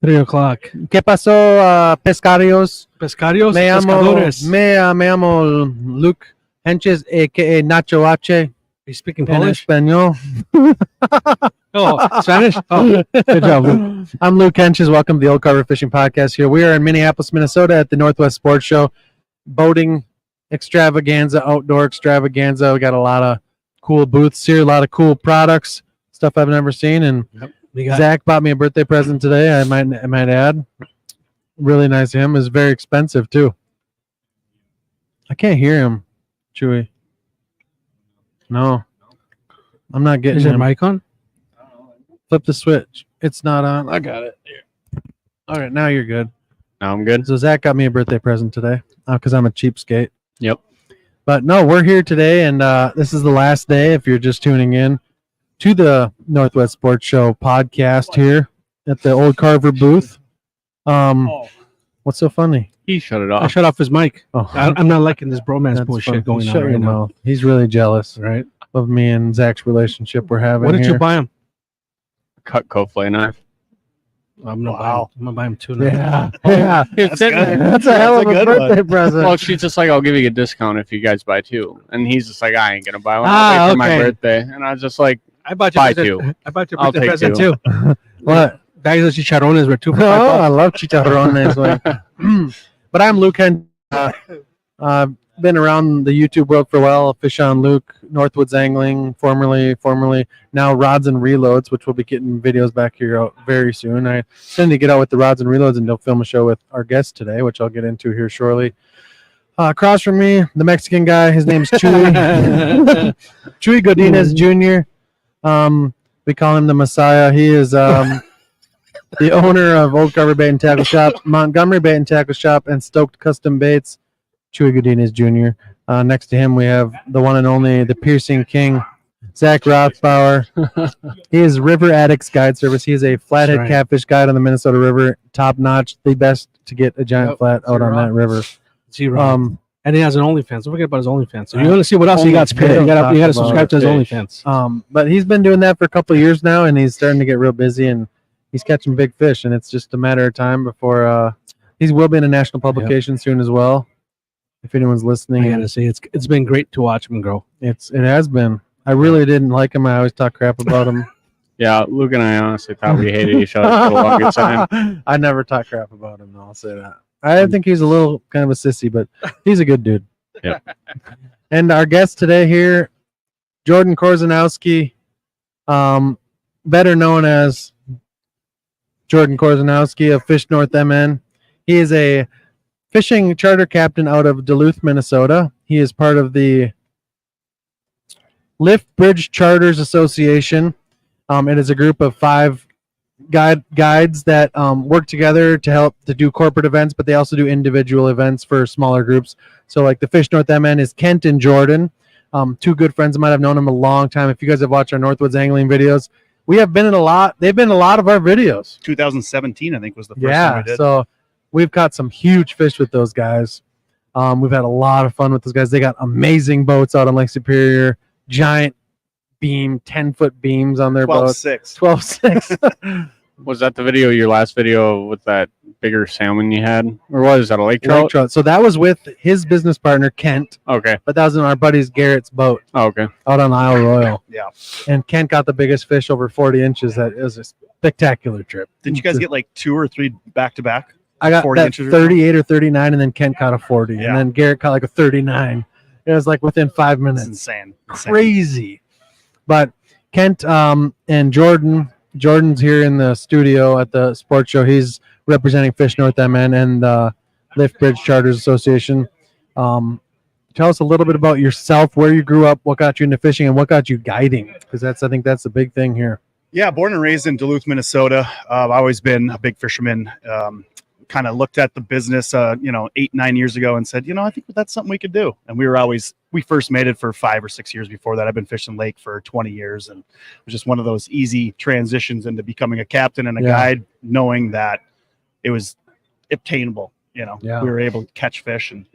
3 o'clock. ¿Qué pasó, pescarios? Pescarios, Me pescadores. llamo Luke Henches, a.k.a. Nacho H. You speaking En Polish? español. Oh, Spanish? Oh, good job, Luke. I'm Luke Henches. Welcome to the Old Carver Fishing Podcast here. We are in Minneapolis, Minnesota at the Northwest Sports Show. Boating extravaganza, outdoor extravaganza. We got a lot of cool booths here, a lot of cool products, stuff I've never seen. And Zach bought me a birthday present today, I might add. Really nice of him. It's very expensive, too. I can't hear him, Chewy. No. I'm not getting Is your him. mic on? Flip the switch. It's not on. I got it. Here. All right, now you're good. Now I'm good. So Zach got me a birthday present today because I'm a cheapskate. Yep. But no, we're here today, and this is the last day, if you're just tuning in, to the Northwest Sports Show podcast here at the Old Carver booth. What's so funny? He shut it I off. shut off his mic. Oh, I'm not liking this bromance that's bullshit funny. going Shut on your right now. mouth. He's really jealous Right? of me and Zach's relationship we're having What did here. you buy him? Cutco flay knife. I'm gonna buy him two. Yeah, yeah. It's That's a hell of a birthday present. Well, she's just like, I'll give you a discount if you guys buy two. And he's just like, I ain't gonna buy one. Ah, I'll wait for my okay. birthday. And I was just like, I bought buy your birthday, two. I bought your I'll birthday take present two. too. What? Bags of chicharrones were 2 for Oh, $5. I love chicharrones. But I'm Luke Hen. Been around the YouTube world for a while. Fish on Luke, Northwoods Angling, formerly now Rods and Reloads, which we'll be getting videos back here out very soon. I tend to get out with the Rods and Reloads and they'll film a show with our guest today, which I'll get into here shortly. Across from me, the Mexican guy, his name's Chuy. Chuy Godinez Jr. We call him the Messiah. He is the owner of Old Carver Bait and Tackle Shop, Montgomery Bait and Tackle Shop, and Stoked Custom Baits. Chuy Godinez Jr. Next to him, we have the one and only, the Piercing King, Zach Rothbauer. He is River Addicts Guide Service. He is a flathead catfish guide on the Minnesota River, top notch, the best to get a giant flat out on that river. And he has an OnlyFans. Don't forget about his OnlyFans. If you want to see what else he got to pay, you got to subscribe to his OnlyFans. But he's been doing that for a couple of years now, and he's starting to get real busy, and he's catching big fish, and it's just a matter of time before he will be in a national publication soon as well. If anyone's listening, I gotta say it's been great to watch him grow. It has been. I really didn't like him. I always talk crap about him. Yeah, Luke and I honestly thought we hated each other for the longest time. I never talk crap about him, though. I'll say that. I think he's a little kind of a sissy, but he's a good dude. Yeah. And our guest today here, Jordan Korzenowski, better known as Jordan Korzenowski of FishNorthMN. He is a fishing charter captain out of Duluth, Minnesota. He is part of the Lift Bridge Charters Association. It is a group of 5 guides that work together to help to do corporate events, but they also do individual events for smaller groups. So like the FishNorthMN is Kent and Jordan, 2 good friends of mine. I've known them a long time. If you guys have watched our Northwoods angling videos, we have been in a lot. They've been in a lot of our videos. 2017, I think, was the first one we did. So we've caught some huge fish with those guys. We've had a lot of fun with those guys. They got amazing boats out on Lake Superior, giant beam, 10-foot beams on their boats. 12.6. Was that the video, your last video with that bigger salmon you had? Or was that a lake trout? Lake trout. So that was with his business partner, Kent. Okay. But that was in our buddy's Garrett's boat. Oh, okay. Out on Isle Royal. Yeah. And Kent got the biggest fish over 40 inches. That was a spectacular trip. Didn't you guys get like 2 or 3 back-to-back? I got 40 that inches or 38 or 39, and then Kent caught a 40. Yeah. And then Garrett caught like a 39. It was like within 5 minutes. It's insane. Crazy. But Kent and Jordan's here in the studio at the sports show. He's representing FishNorthMN and the Lift Bridge Charters Association. Tell us a little bit about yourself, where you grew up, what got you into fishing, and what got you guiding, because I think that's the big thing here. Yeah, born and raised in Duluth, Minnesota. I've always been a big fisherman. Kind of looked at the business, 8-9 years ago and said, I think that's something we could do. And we first made it for 5 or 6 years before that. I've been fishing lake for 20 years, and it was just one of those easy transitions into becoming a captain and a guide, knowing that it was obtainable. We were able to catch fish and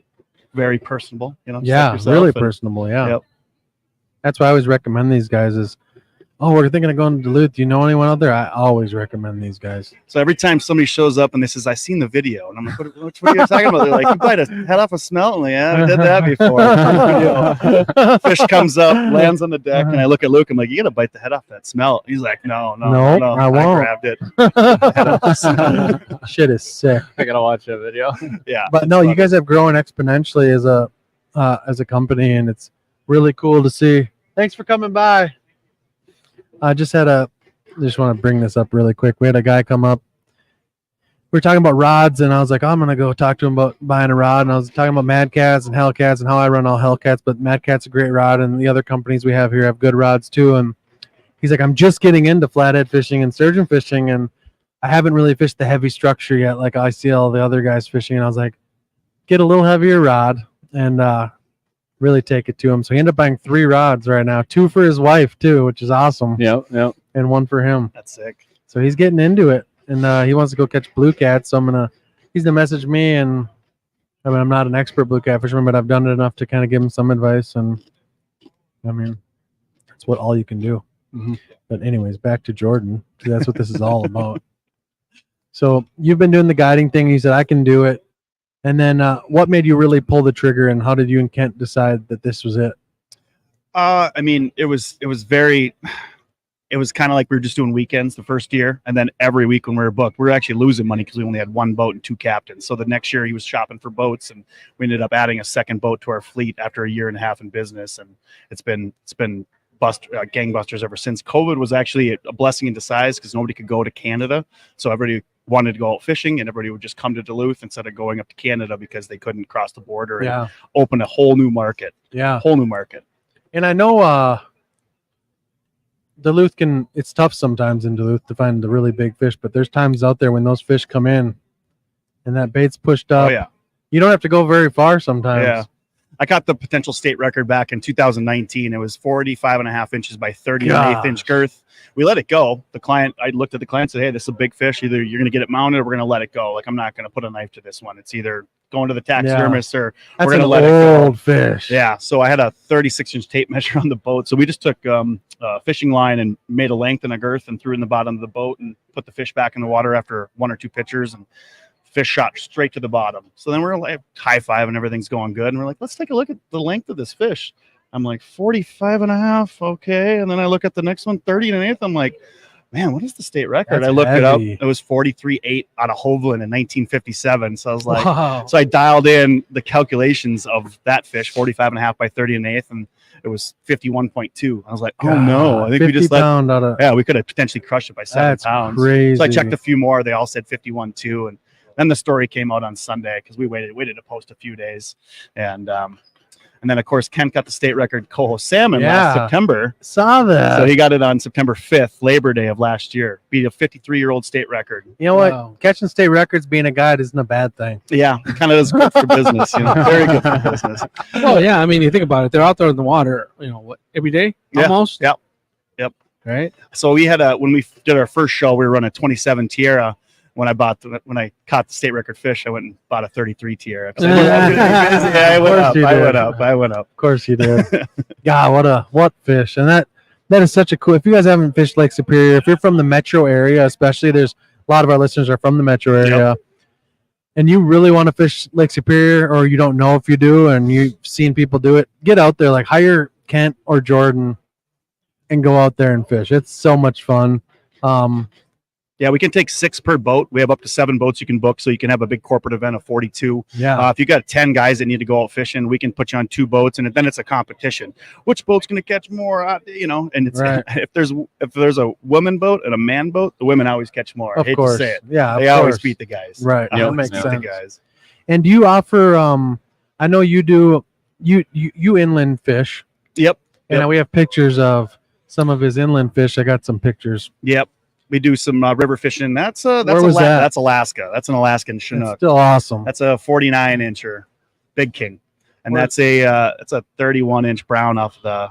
very personable, Really personable. Yeah. Yep. That's why I always recommend these guys is, we're thinking of going to Duluth. Do you know anyone out there? I always recommend these guys. So every time somebody shows up and they says, I seen the video, and I'm like, what are you talking about? They're like, you bite a head off a smelt? I'm like, yeah, we did that before. Fish comes up, lands on the deck, and I look at Luke. I'm like, you got to bite the head off that smelt. He's like, no, I won't. I grabbed it. Shit is sick. I got to watch that video. Yeah. But no, you guys have grown exponentially as a company, and it's really cool to see. Thanks for coming by. I just want to bring this up really quick. We had a guy come up. We were talking about rods, and I was like, I'm going to go talk to him about buying a rod. And I was talking about Mad Cats and Hellcats and how I run all Hellcats, but Mad Cat's a great rod, and the other companies we have here have good rods too. And he's like, I'm just getting into flathead fishing and sturgeon fishing, and I haven't really fished the heavy structure yet like I see all the other guys fishing. And I was like, get a little heavier rod and really take it to him. So he ended up buying 3 rods right now, 2 for his wife too, which is awesome. Yep. And 1 for him. That's sick. So he's getting into it, and he wants to go catch blue cats. So he's gonna message me, and I mean, I'm not an expert blue cat fisherman, but I've done it enough to kind of give him some advice. And I mean, that's what all you can do. Mm-hmm. But anyways, back to Jordan. See, that's what this is all about. So you've been doing the guiding thing. You said I can do it. And then what made you really pull the trigger, and how did you and Kent decide that this was it? I mean, it was kind of like we were just doing weekends the first year. And then every week when we were booked, we were actually losing money because we only had 1 boat and 2 captains. So the next year he was shopping for boats, and we ended up adding a second boat to our fleet after a year and a half in business. And it's been gangbusters ever since. COVID was actually a blessing in disguise because nobody could go to Canada. So everybody wanted to go out fishing, and everybody would just come to Duluth instead of going up to Canada because they couldn't cross the border and open a whole new market. Yeah. Whole new market. And I know Duluth it's tough sometimes in Duluth to find the really big fish, but there's times out there when those fish come in and that bait's pushed up. Oh, yeah. You don't have to go very far sometimes. Yeah. I got the potential state record back in 2019. It was 45.5 inches by 30.1 inch girth. We let it go. I looked at the client and said, hey, this is a big fish. Either you're going to get it mounted or we're going to let it go. Like, I'm not going to put a knife to this one. It's either going to the taxidermist or we're going to let it go. Old fish. Yeah. So I had a 36-inch tape measure on the boat. So we just took a fishing line and made a length and a girth and threw in the bottom of the boat and put the fish back in the water after 1 or 2 pitchers, and fish shot straight to the bottom. So then we're like high five and everything's going good. And we're like, let's take a look at the length of this fish. I'm like 45.5. Okay. And then I look at the next one, 30.1. I'm like, man, what is the state record? That's I looked heavy. it up. It was 43.8 out of Hovland in 1957. So I was like, Wow. so I dialed in the calculations of that fish, 45.5 by 30.1, and it was 51.2. I was like, oh no, I think we just we could have potentially crushed it by 7 pounds. Crazy. So I checked a few more. They all said 51.2. And then the story came out on Sunday because we waited to post a few days. And then, of course, Kent got the state record coho salmon last September. Saw that. So he got it on September 5th, Labor Day of last year. Beat a 53-year-old state record. You know what? Catching state records being a guide isn't a bad thing. Yeah, it kind of is good for business. Very good for business. Well, yeah. I mean, you think about it. They're out there in the water, every day? Yeah. Almost? Yep. Right? So we had when we did our first show, we were running a 27 Tierra. When I caught the state record fish, I went and bought a 33 Tierra. I went up. Of course you did. God, what fish. And that is such a cool, if you guys haven't fished Lake Superior, if you're from the metro area, especially, there's a lot of our listeners are from the metro area, and you really want to fish Lake Superior, or you don't know if you do, and you've seen people do it, get out there, like hire Kent or Jordan and go out there and fish. It's so much fun. Yeah, we can take 6 per boat. We have up to 7 boats you can book, so you can have a big corporate event of 42. Yeah. If you got 10 guys that need to go out fishing, we can put you on 2 boats, and then it's a competition. Which boat's going to catch more? And it's if there's a woman boat and a man boat, the women always catch more. Of I hate course. to say it. Yeah, they always beat the guys. Right. That makes sense. The guys. And do you offer? I know you do. You inland fish. Yep. And we have pictures of some of his inland fish. I got some pictures. Yep. We do some river fishing. That's Alaska. That's an Alaskan Chinook. It's still awesome. That's a 49-incher, Big King, and that's a 31-inch brown off the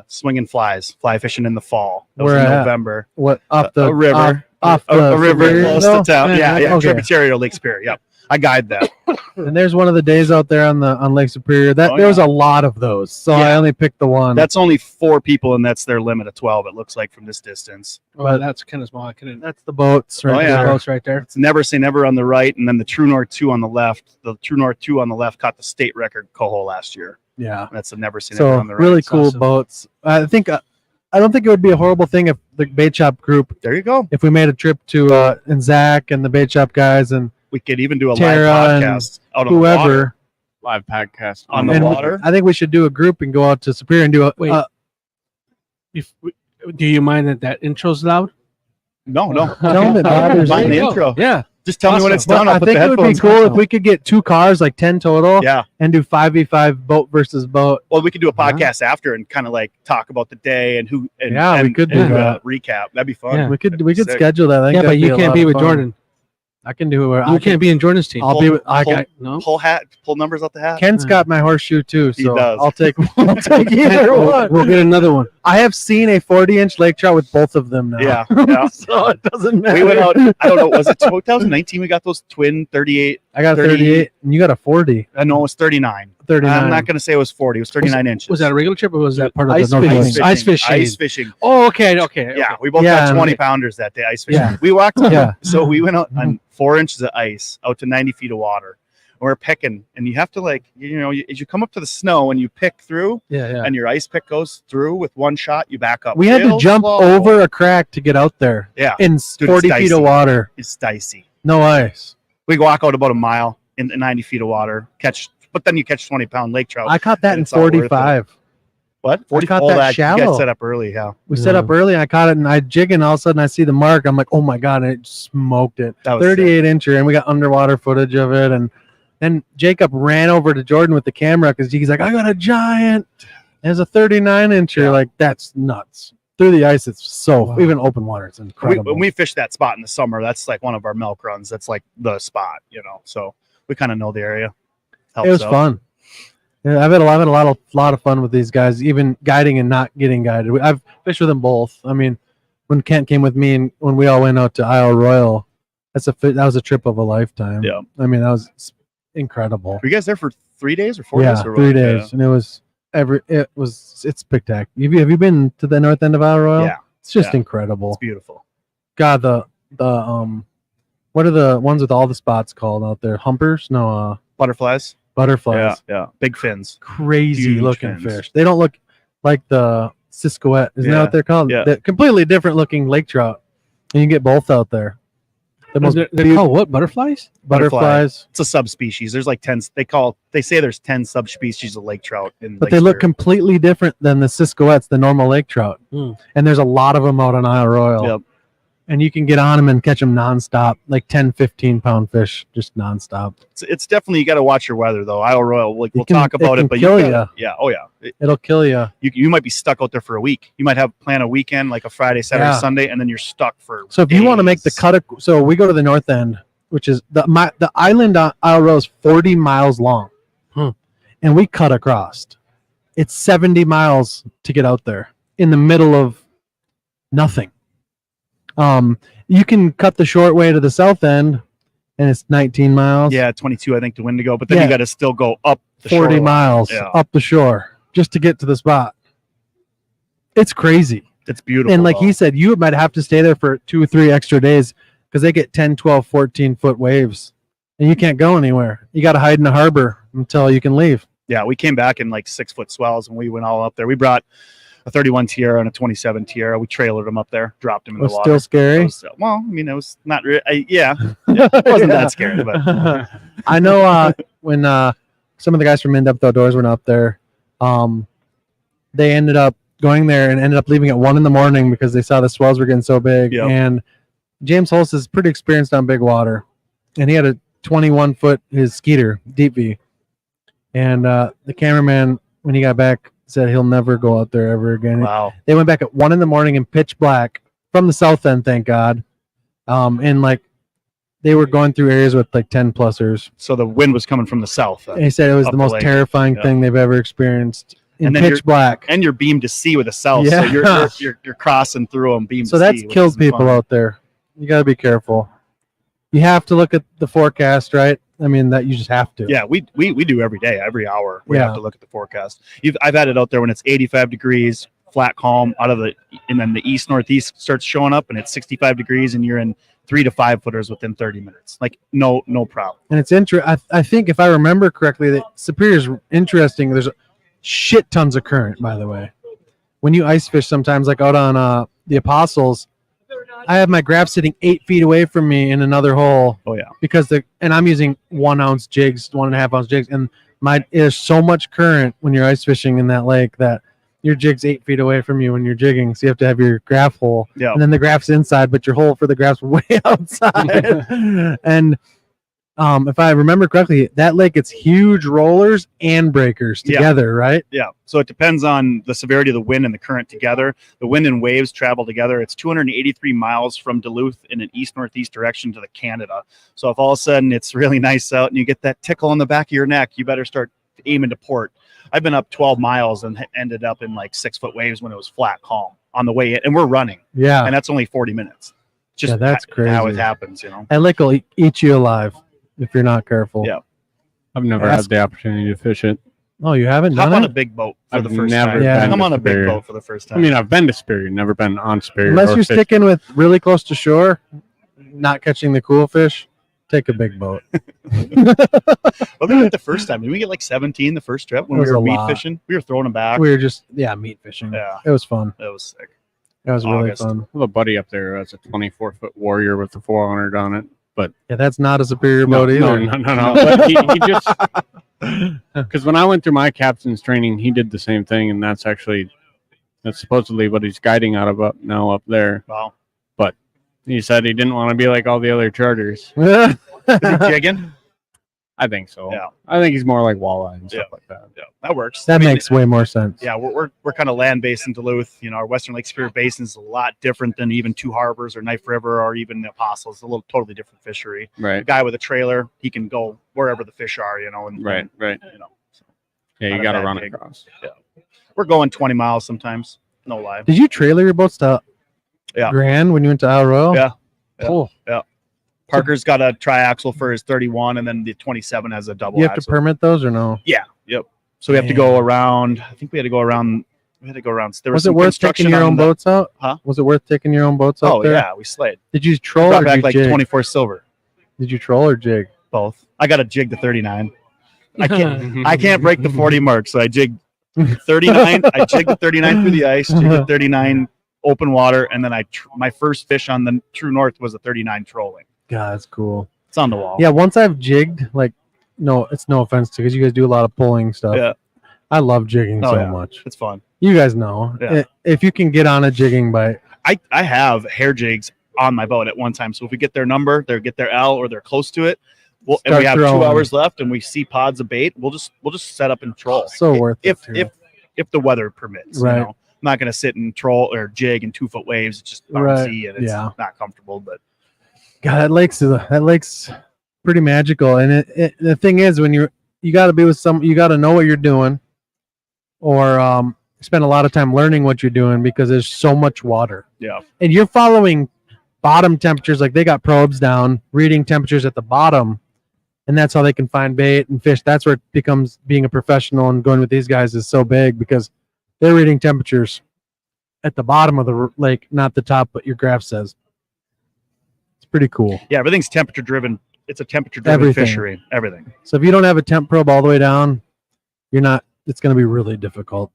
swinging fly fishing in the fall. That was in November. What up the river? Off the a river close to town. Yeah. Okay. Tributary to Lake Superior. Yep. I guide that. And there's one of the days out there on Lake Superior. There was a lot of those, so I only picked the one. That's only 4 people, and that's their limit of 12. It looks like from this distance. Well, that's kind of small. That's the boats right there. Boats right there. It's Never Say Never on the right, and then the True North 2 on the left. The True North 2 on the left caught the state record coho last year. Yeah, that's the Never Say Never on the right. Really cool boats. I don't think it would be a horrible thing if the bait shop group. There you go. If we made a trip to and Zach and the bait shop guys, and we could even do a Tara live podcast out on whoever. the water. Live podcast on the water. I think we should do a group and go out to Superior and do a. Wait. Do you mind that intro's loud? No. Tell me the intro. Yeah. Just tell me when it's done. I think it would be cool if we could get 2 cars, like 10 total. Yeah. And do 5v5 boat versus boat. Well, we could do a podcast after and kind of like talk about the day and who. And, we could do that. Recap. That'd be fun. Yeah. We could schedule that. I think but you can't be with Jordan. I can do it. You can't be in Jordan's team. I'll be with. Pull numbers out the hat. Kent's got my horseshoe too, so he does. I'll take either one. We'll get another one. I have seen a 40-inch lake trout with both of them now. Yeah. So it doesn't matter. We went out. I don't know. Was it 2019? We got those twin 38. I got 38, and you got a 40. I know it was 39. 39. I'm not going to say it was 40. It was 39 inches. Was that a regular trip or was that part of ice the fishing? Ice fishing. Ice fishing. Oh, okay. Yeah, we both got 20 pounders that day ice fishing. Yeah. We walked. So we went out on 4 inches of ice out to 90 feet of water. And we're picking, and you have to as you come up to the snow and you pick through, and your ice pick goes through with one shot, you back up. We had to jump over a crack to get out there. Yeah, in 40 feet of water. It's dicey. No ice. We walk out about a mile in 90 feet of water, but then you catch 20-pound lake trout. I caught that in 45. What? 40 caught oh, that You shallow. got set up early, yeah. We set up early. I caught it, and I jig, and all of a sudden I see the mark. I'm like, oh my god! And it smoked it. That was 38 incher, and we got underwater footage of it. And then Jacob ran over to Jordan with the camera because he's like, I got a giant. There's a 39 incher. Yeah. Like that's nuts. Through the ice, it's so Wow. even open water, it's incredible. When we fish that spot in the summer, that's like one of our milk runs. That's like the spot, you know. So we kind of know the area. Helps It was out. fun. Yeah, I've had a lot of fun with these guys, even guiding and not getting guided. I've fished with them both. I mean, when Kent came with me and when we all went out to Isle Royal, that was a trip of a lifetime. Yeah. I mean, that was incredible. Were you guys there for 3 days or 4 Yeah, days? Or 3 what? days, and it's spectacular. Have you been to the north end of Isle Royal? Yeah, It's just Yeah. incredible. it's beautiful. God, the what are the ones with all the spots called out there? Humpers? No, Butterflies. butterflies. Yeah. Big fins. Crazy Huge looking fins. fish. They don't look like the Siskoet. Isn't that Yeah. what they're called? Yeah. They're completely different looking lake trout. And you can get both out there. The most They're beautiful called what? Butterflies? butterflies. It's a subspecies. There's like 10. They say there's 10 subspecies of lake trout in But Lake they look Superior. completely different than the Siskoets, the normal lake trout. Hmm. And there's a lot of them out on Isle Royal. Yep. And you can get on them and catch them nonstop, like 10, 15-pound fish, just nonstop. It's definitely, you got to watch your weather though. Isle Royal, we'll can- talk about it it, can but kill you gotta, yeah, oh yeah. It'll kill you. You might be stuck out there for a week. You might have plan a weekend like a Friday, Saturday, Yeah. Sunday, and then you're stuck for. So if you want to make the days. cut, so we go to the north end, which is the island on Isle Royal is 40 miles long, and we cut across. It's 70 miles to get out there in the middle of nothing. You can cut the short way to the south end, and it's 19 miles. Yeah, 22, I think, to Wendigo, but then Yeah. you got to still go up the 40 shoreline. miles Yeah. up the shore just to get to the spot. It's crazy. It's beautiful. And like though. he said, you might have to stay there for 2 or 3 extra days because they get 10, 12, 14-foot waves, and you can't go anywhere. You got to hide in the harbor until you can leave. Yeah, we came back in like 6-foot swells, and we went all up there. We brought a 31 Tierra and a 27 Tierra. We trailered them up there, dropped them in It was the water. still scary. It was, well, I mean, it was not really. Yeah, it wasn't that scary, but I know when some of the guys from In Depth Outdoors went up there, they ended up going there and ended up leaving at 1 a.m. because they saw the swells were getting so big. Yep. And James Holst is pretty experienced on big water, and he had a 21-foot his Skeeter deep V. And the cameraman, when he got back, said he'll never go out there ever again. wow. They went back at 1 a.m. in pitch black from the south end, thank God. And like they were going through areas with like 10-plussers. So the wind was coming from the south, And he said it was Up the the most lake. terrifying Yeah. thing they've ever experienced in And then pitch black. and you're beamed to sea with the south, so Yeah. you're crossing through them beam So to that's sea, which killed isn't people fun. out there. You got to be careful. You have to look at the forecast, right? I mean, that you just have to. Yeah, we do every day, every hour. We Yeah. have to look at the forecast. I've had it out there when it's 85 degrees, flat calm, and then the east northeast starts showing up, and it's 65 degrees, and you're in 3 to 5 footers within 30 minutes. Like no problem. And it's interesting. I think if I remember correctly, that Superior's interesting. There's shit tons of current, by the way. When you ice fish sometimes, like out on the Apostles, I have my graph sitting 8 feet away from me in another hole. Oh yeah. Because and I'm using 1 ounce jigs, 1.5 ounce jigs, and there's so much current when you're ice fishing in that lake that your jig's 8 feet away from you when you're jigging, so you have to have your graph hole, Yeah. and then the graph's inside, but your hole for the graph's way outside. And if I remember correctly, that lake gets huge rollers and breakers Yeah. together, right? Yeah. So it depends on the severity of the wind and the current together. The wind and waves travel together. It's 283 miles from Duluth in an east-northeast direction to the Canada. So if all of a sudden it's really nice out and you get that tickle on the back of your neck, you better start aiming to port. I've been up 12 miles and ended up in like 6-foot waves when it was flat calm on the way in, and we're running, Yeah, and that's only 40 minutes. Just Yeah, that's how it crazy. happens, you know. that lake will eat you alive if you're not careful. Yeah. I've never That's- had the opportunity to fish it. Oh, you haven't Hop done on it? a big boat for I've the first never time. Yeah. been Come to on a big Superior. boat for the first I time. mean, I've been to Superior, never been on Superior. Unless or you're fished. sticking with really close to shore, not catching the cool fish, take a big boat. What did we get the first time? Did we get like 17 the first trip when It we was were a meat lot. fishing? We were throwing them back. We were just meat fishing. Yeah, It was fun. that was sick. It was really August. fun. I have a buddy up there who has a 24-foot Warrior with a 400 on it. But Yeah, that's not a superior no, boat no, either. no. But he just Because when I went through my captain's training, he did the same thing, and that's supposedly what he's guiding out of up there. Wow. But he said he didn't want to be like all the other charters. Is he jigging? I think so. Yeah. I think he's more like walleye and stuff like that. Yeah, that works. That makes way more sense. Yeah, we're kind of land based in Duluth. You know, our Western Lake Superior Basin is a lot different than even Two Harbors or Knife River or even the Apostle. It's a little totally different fishery. Right. A guy with a trailer, he can go wherever the fish are. You know, and Right. You know, so Yeah, Not you a got to bad run gig. across. we're going 20 miles sometimes. No lie. Did you trailer your boats to Yeah. Grand when you went to Isle Royale? Yeah. Cool. Parker's got a triaxle for his 31, and then the 27 has a double. You have to axle. permit those or no? Yeah. Yep. So we have to go around. I think we had to go around. There Was it some worth construction taking your on own the- boats out? Huh? Was it worth taking your own boats out Oh there? yeah, we slayed. Did you troll Brought or back did you like jig? 24 silver. Did you troll or jig? Both. I got to jig the 39. I can't break the 40 mark, so I jig 39. I jig the 39 through the ice, jig the 39 open water, and then my first fish on the True North was a 39 trolling. God, that's cool. It's on the wall. Yeah, once I've jigged, like, no, it's no offense to because you guys do a lot of pulling stuff. Yeah. I love jigging Oh, so yeah. much. It's fun. You guys know. Yeah. If you can get on a jigging bite, I have hair jigs on my boat at one time. So if we get their number, they get their L, or they're close to it, and Start we have throwing. 2 hours left, and we see pods of bait, we'll just set up and troll. So worth it, if too. if the weather permits. Right. You know? I'm not going to sit and troll or jig in 2-foot waves. It's just bouncy and it's Yeah. not comfortable. But God, that lake's pretty magical. And the thing is, when you got to be with you got to know what you're doing, or spend a lot of time learning what you're doing because there's so much water. yeah, And you're following bottom temperatures, like they got probes down, reading temperatures at the bottom, and that's how they can find bait and fish. That's where it becomes being a professional and going with these guys is so big because they're reading temperatures at the bottom of the lake, not the top, but your graph says. It's pretty cool. yeah, everything's temperature driven. It's a temperature driven Everything. fishery. Everything. So if you don't have a temp probe all the way down, it's going to be really difficult.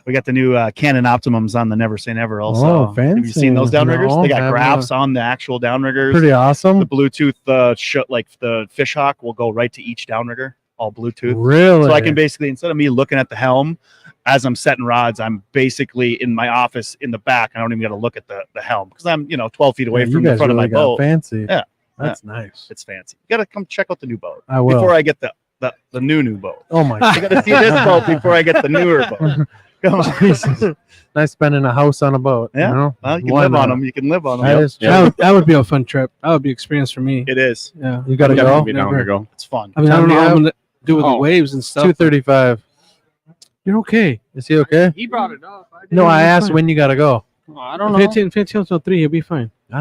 We got the new Canon Optimums on the Never Say Never. Also, Oh, have you seen those fancy. downriggers? No, They got haven't. graphs on the actual downriggers. Pretty awesome. The Bluetooth, like the fish hawk, will go right to each downrigger, all Bluetooth. Really? So I can basically, instead of me looking at the helm as I'm setting rods, I'm basically in my office in the back. I don't even got to look at the helm because I'm 12 feet away Yeah, from you the guys front really of my got boat. fancy. Yeah. That's nice. It's fancy. You got to come check out the new boat I will. before I get the new boat. Oh my I got to see this boat before I get the newer boat. Come on. Jesus. Nice spending a house on a boat. Yeah. You know? Well, you can Why live on not? them. You can live on them. That is true. That would be a fun trip. That would be experience for me. It is. Yeah. You got to I'm go. definitely down Never. to go. It's fun. I mean, I Time don't do know you how have? I'm gonna do with the Oh. waves and stuff. 2:35. You're okay. Is he okay? He brought it up. No, I you're asked fine. when you got to go. I don't If know. it's until 3, you'll be fine. I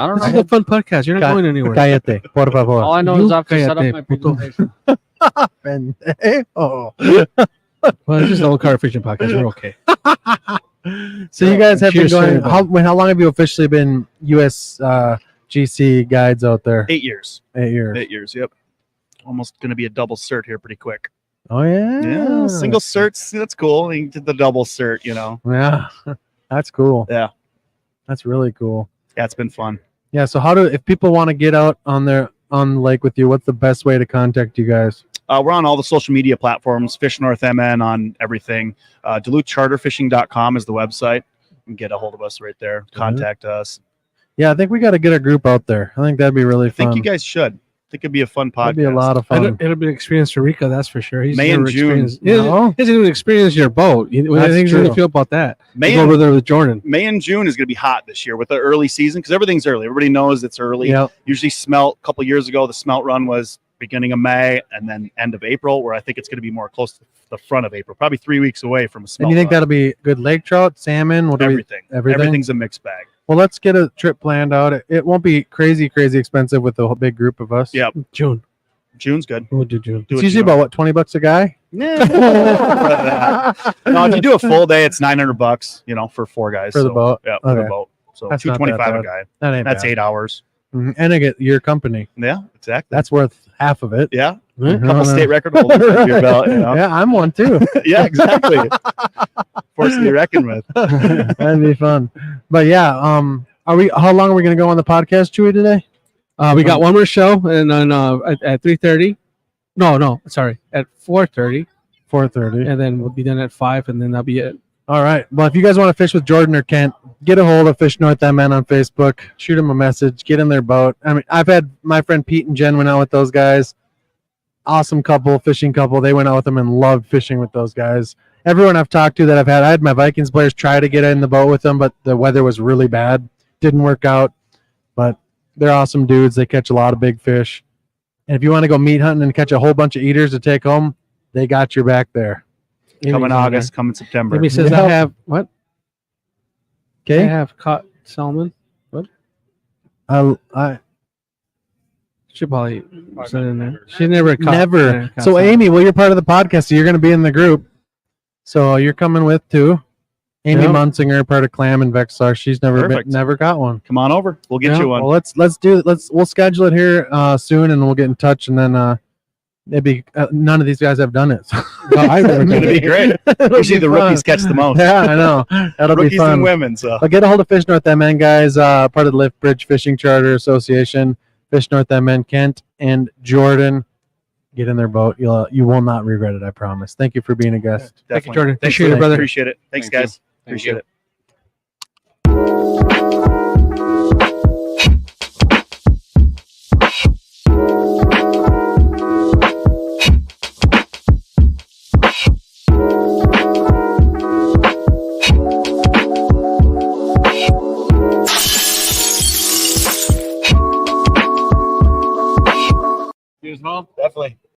don't This is know. a fun podcast. You're not going anywhere. Cállate, por favor. All I know is I have to set up Cállate, my puto. presentation. Pendejo. Well, it's just an old car fishing podcast. We're okay. So you guys have been Cheers to going. everybody. How long have you officially been U.S. GC guides out there? 8 years. 8 years. 8 years. Yep. Almost going to be a double cert here pretty quick. Oh yeah. Yeah. Single certs. That's cool. You did the double cert, Yeah, that's cool. Yeah. That's really cool. Yeah, it's been fun. Yeah. So if people want to get out on the lake with you, what's the best way to contact you guys? We're on all the social media platforms, FishNorthMN on everything. DuluthCharterFishing.com is the website. You can get a hold of us right there. Contact us. Yeah, I think we got to get a group out there. I think that'd be really I fun. think you guys should. I think it'd be a fun podcast. That'd be a lot of fun. It'll be an experience for Rika, that's for sure. He's May and never June. experienced- He doesn't even experience your boat. What do you That's think he's going true. to feel about that? May Go and, over there with Jordan. May and June is going to be hot this year with the early season because everything's early. Everybody knows it's early. Yeah. Usually smelt, a couple years ago, the smelt run was beginning of May and then end of April, where I think it's going to be more close to the front of April, probably 3 weeks away from a smelt And you think run. that'll be good lake trout, salmon? What do Everything. everything? Everything's a mixed bag. Well, let's get a trip planned out. It won't be crazy expensive with a whole big group of us. Yeah. June. June's good. We'll do June. Do It's it, usually June. about what, $20 a guy? No, if you do a full day, it's $900, for 4 guys. For the boat? Yeah, for the Okay. boat. So That's not that $225 a bad. guy. That ain't That's bad. 8 hours. Mhm. And I get your company. Yeah, exactly. That's worth half of it. Yeah, Huh? a couple state record holders under your belt. Yeah, I'm one too. Yeah, exactly. Force to be reckoned with. That'd be fun. But yeah, how long are we gonna go on the podcast, Chewy, today? We got one more show, and then at 3:30, No, sorry, at 4:30, 4:30. and then we'll be done at 5, and then that'll be it. All right. Well, if you guys want to fish with Jordan or Kent, get a hold of FishNorthMN on Facebook. Shoot them a message. Get in their boat. I mean, I've had my friend Pete and Jen went out with those guys. Awesome couple, fishing couple. They went out with them and loved fishing with those guys. Everyone I've talked to that I had my Vikings players try to get in the boat with them, but the weather was really bad. Didn't work out. But they're awesome dudes. They catch a lot of big fish. And if you want to go meat hunting and catch a whole bunch of eaters to take home, they got your back there. Coming August, coming September. Maybe says Yeah. I have what? I Okay. have caught salmon. I Should probably send it in there. She never caught. never. caught So salmon. Amy, well, you're part of the podcast, so you're going to be in the group. So you're coming with too. Amy Yeah. Munsinger, part of Clam and Vexar. She's Perfect. never got one. Come on over. We'll get Yeah. you one. Well, we'll schedule it here soon, and we'll get in touch, and then maybe none of these guys have done it. So. It's gonna be great. It'll Usually be the fun. rookies catch the most. Yeah, I know. That'll be Rookies fun. and women. So But get a hold of FishNorthMN, guys, part of the Lift Bridge Fishing Charter Association. FishNorthMN, Kent and Jordan. Get in their boat. You will not regret it, I promise. Thank you for being a guest. Thank you, definitely. Jordan. Thanks, Appreciate it, brother. Appreciate it. Thanks, Thank you. guys. Thank Appreciate you. it. You as well? Definitely.